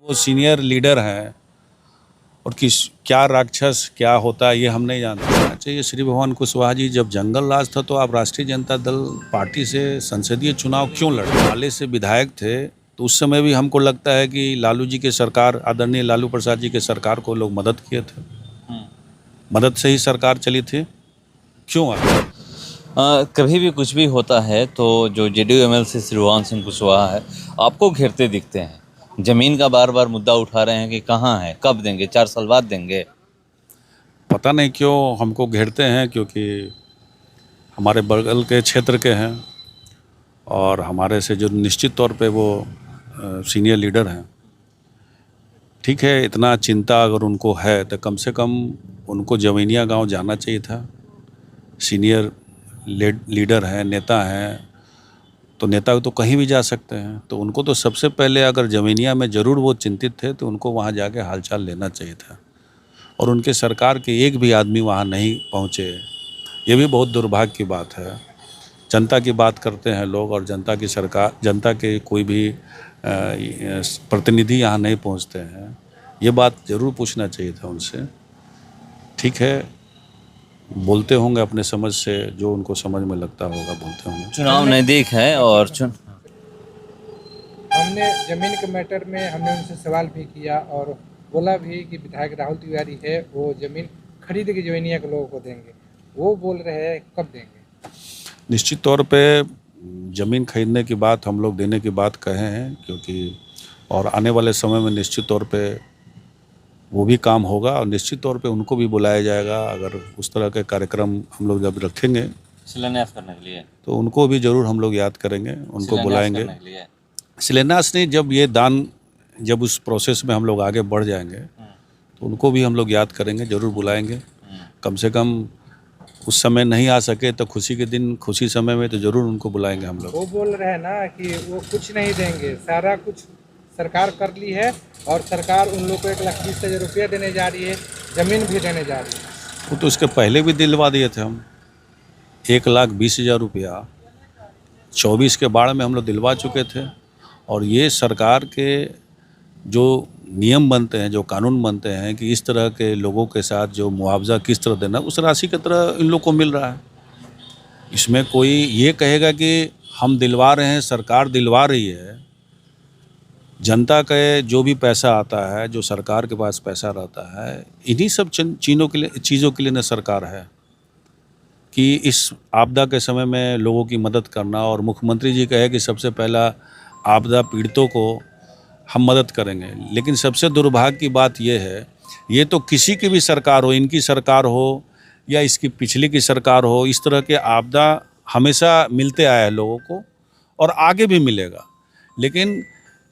वो senior leader हैं और किस क्या राक्षस क्या होता है ये हम नहीं जानते। चाहिए श्री भगवान कुशवाहा जी, जब जंगल राज था तो आप राष्ट्रीय जनता दल पार्टी से संसदीय चुनाव क्यों लड़े? हाल से विधायक थे तो उस समय भी हमको लगता है कि लालू जी के सरकार, आदरणीय लालू प्रसाद जी के सरकार को लोग मदद किए थे, मदद से ही सरकार चली थी। क्यों आखिर? कभी भी कुछ भी होता है तो जो जेडीयू एमएलसी श्री भगवान सिंह कुशवाहा है आपको घेरते दिखते हैं। जमीन का बार बार मुद्दा उठा रहे हैं कि कहाँ है, कब देंगे, 4 साल बाद देंगे। पता नहीं क्यों हमको घेरते हैं, क्योंकि हमारे बगल के क्षेत्र के हैं और हमारे से जो निश्चित तौर पे वो सीनियर लीडर हैं। ठीक है, इतना चिंता अगर उनको है तो कम से कम उनको जमीनिया गांव जाना चाहिए था। सीनियर लीडर हैं, नेता हैं, तो नेता तो कहीं भी जा सकते हैं, तो उनको तो सबसे पहले अगर जमीनिया में ज़रूर वो चिंतित थे तो उनको वहाँ जाके हालचाल लेना चाहिए था। और उनके सरकार के एक भी आदमी वहाँ नहीं पहुँचे, ये भी बहुत दुर्भाग्य की बात है। जनता की बात करते हैं लोग और जनता की सरकार, जनता के कोई भी प्रतिनिधि यहाँ नहीं पहुँचते हैं। ये बात ज़रूर पूछना चाहिए था उनसे। ठीक है, बोलते होंगे अपने समझ से, जो उनको समझ में लगता होगा बोलते होंगे। चुनाव नज़दीक है और हमने ज़मीन के मैटर में हमने उनसे सवाल भी किया और बोला भी कि विधायक राहुल तिवारी है वो ज़मीन खरीद के जमीनिया के लोगों को देंगे। वो बोल रहे हैं कब देंगे? निश्चित तौर पे ज़मीन खरीदने की बात हम लोग देने की बात कहे हैं, क्योंकि और आने वाले समय में निश्चित तौर पे वो भी काम होगा और निश्चित तौर पे उनको भी बुलाया जाएगा। अगर उस तरह के कार्यक्रम हम लोग जब रखेंगे शिलान्यास करने के लिए तो उनको भी ज़रूर हम लोग याद करेंगे, उनको बुलाएंगे। शिलान्यास नहीं, जब ये दान, जब उस प्रोसेस में हम लोग आगे बढ़ जाएंगे तो उनको भी हम लोग याद करेंगे, ज़रूर बुलाएंगे। कम से कम उस समय नहीं आ सके तो खुशी के दिन, खुशी समय में तो ज़रूर उनको बुलाएंगे हम लोग। वो बोल रहे हैं ना कि वो कुछ नहीं देंगे, सारा कुछ सरकार कर ली है और सरकार उन लोग को 1,20,000 रुपया देने जा रही है, ज़मीन भी देने जा रही है। वो तो उसके पहले भी दिलवा दिए थे हम, 1,20,000 रुपया 24 के बाढ़ में हम लोग दिलवा चुके थे। और ये सरकार के जो नियम बनते हैं, जो कानून बनते हैं कि इस तरह के लोगों के साथ जो मुआवजा किस तरह देना, उस राशि की तरह इन लोग को मिल रहा है। इसमें कोई ये कहेगा कि हम दिलवा रहे हैं, सरकार दिलवा रही है। जनता के जो भी पैसा आता है, जो सरकार के पास पैसा रहता है, इन्हीं सब चीज़ों के लिए न सरकार है कि इस आपदा के समय में लोगों की मदद करना। और मुख्यमंत्री जी कहे कि सबसे पहला आपदा पीड़ितों को हम मदद करेंगे। लेकिन सबसे दुर्भाग्य की बात यह है, ये तो किसी की भी सरकार हो, इनकी सरकार हो या इसकी पिछली की सरकार हो, इस तरह के आपदा हमेशा मिलते आया है लोगों को और आगे भी मिलेगा। लेकिन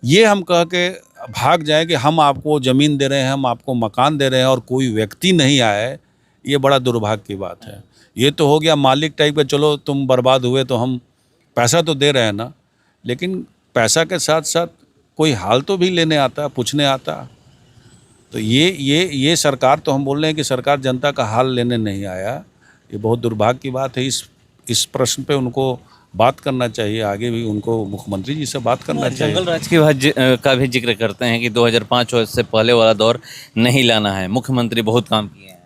ये हम कह के भाग जाए कि हम आपको ज़मीन दे रहे हैं, हम आपको मकान दे रहे हैं और कोई व्यक्ति नहीं आए, ये बड़ा दुर्भाग्य की बात है। ये तो हो गया मालिक टाइप का, चलो तुम बर्बाद हुए तो हम पैसा तो दे रहे हैं ना, लेकिन पैसा के साथ साथ कोई हाल तो भी लेने आता, पूछने आता। तो ये सरकार, तो हम बोल रहे हैं कि सरकार जनता का हाल लेने नहीं आया। ये बहुत दुर्भाग्य की बात है। इस प्रश्न पे उनको बात करना चाहिए, आगे भी उनको मुख्यमंत्री जी से बात करना चाहिए। जंगल राज का भी जिक्र करते हैं कि 2005 से पहले वाला दौर नहीं लाना है, मुख्यमंत्री बहुत काम किए हैं।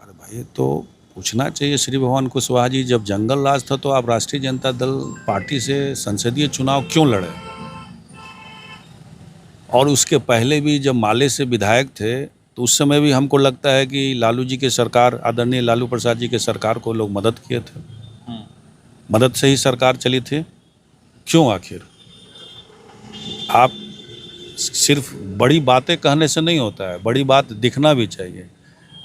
अरे भाई, तो पूछना चाहिए श्री भगवान कुशवाहा जी, जब जंगल राज था तो आप राष्ट्रीय जनता दल पार्टी से संसदीय चुनाव क्यों लड़े? और उसके पहले भी जब माले से विधायक थे तो उस समय भी हमको लगता है कि लालू जी के सरकार, आदरणीय लालू प्रसाद जी के सरकार को लोग मदद किए थे, मदद से ही सरकार चली थी। क्यों आखिर? आप सिर्फ बड़ी बातें कहने से नहीं होता है, बड़ी बात दिखना भी चाहिए।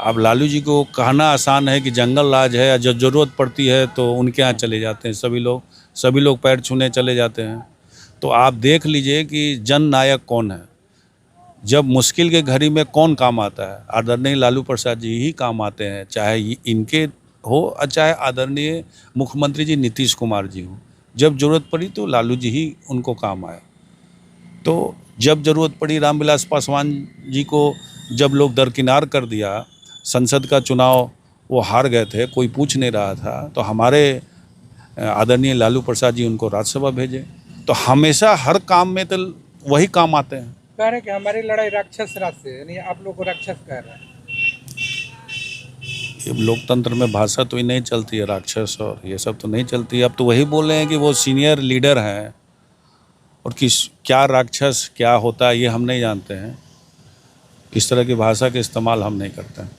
आप लालू जी को कहना आसान है कि जंगल राज है, जब ज़रूरत पड़ती है तो उनके यहाँ चले जाते हैं सभी लोग पैर छूने चले जाते हैं। तो आप देख लीजिए कि जन नायक कौन है, जब मुश्किल के घड़ी में कौन काम आता है? आदरणीय लालू प्रसाद जी ही काम आते हैं, चाहे इनके हो और चाहे आदरणीय मुख्यमंत्री जी नीतीश कुमार जी हो। जब ज़रूरत पड़ी तो लालू जी ही उनको काम आए। तो जब ज़रूरत पड़ी रामविलास पासवान जी को जब लोग दरकिनार कर दिया, संसद का चुनाव वो हार गए थे, कोई पूछ नहीं रहा था, तो हमारे आदरणीय लालू प्रसाद जी उनको राज्यसभा भेजे। तो हमेशा हर काम में तो वही काम आते हैं। कह रहे हैं कि हमारी लड़ाई राक्षस राज से, यानी आप लोग को राक्षस कह रहे हैं। ये लोकतंत्र में भाषा तो ही नहीं चलती है, राक्षस और ये सब तो नहीं चलती है। अब तो वही बोल रहे हैं कि वो सीनियर लीडर हैं और किस क्या राक्षस क्या होता है ये हम नहीं जानते हैं। इस तरह की भाषा का इस्तेमाल हम नहीं करते हैं।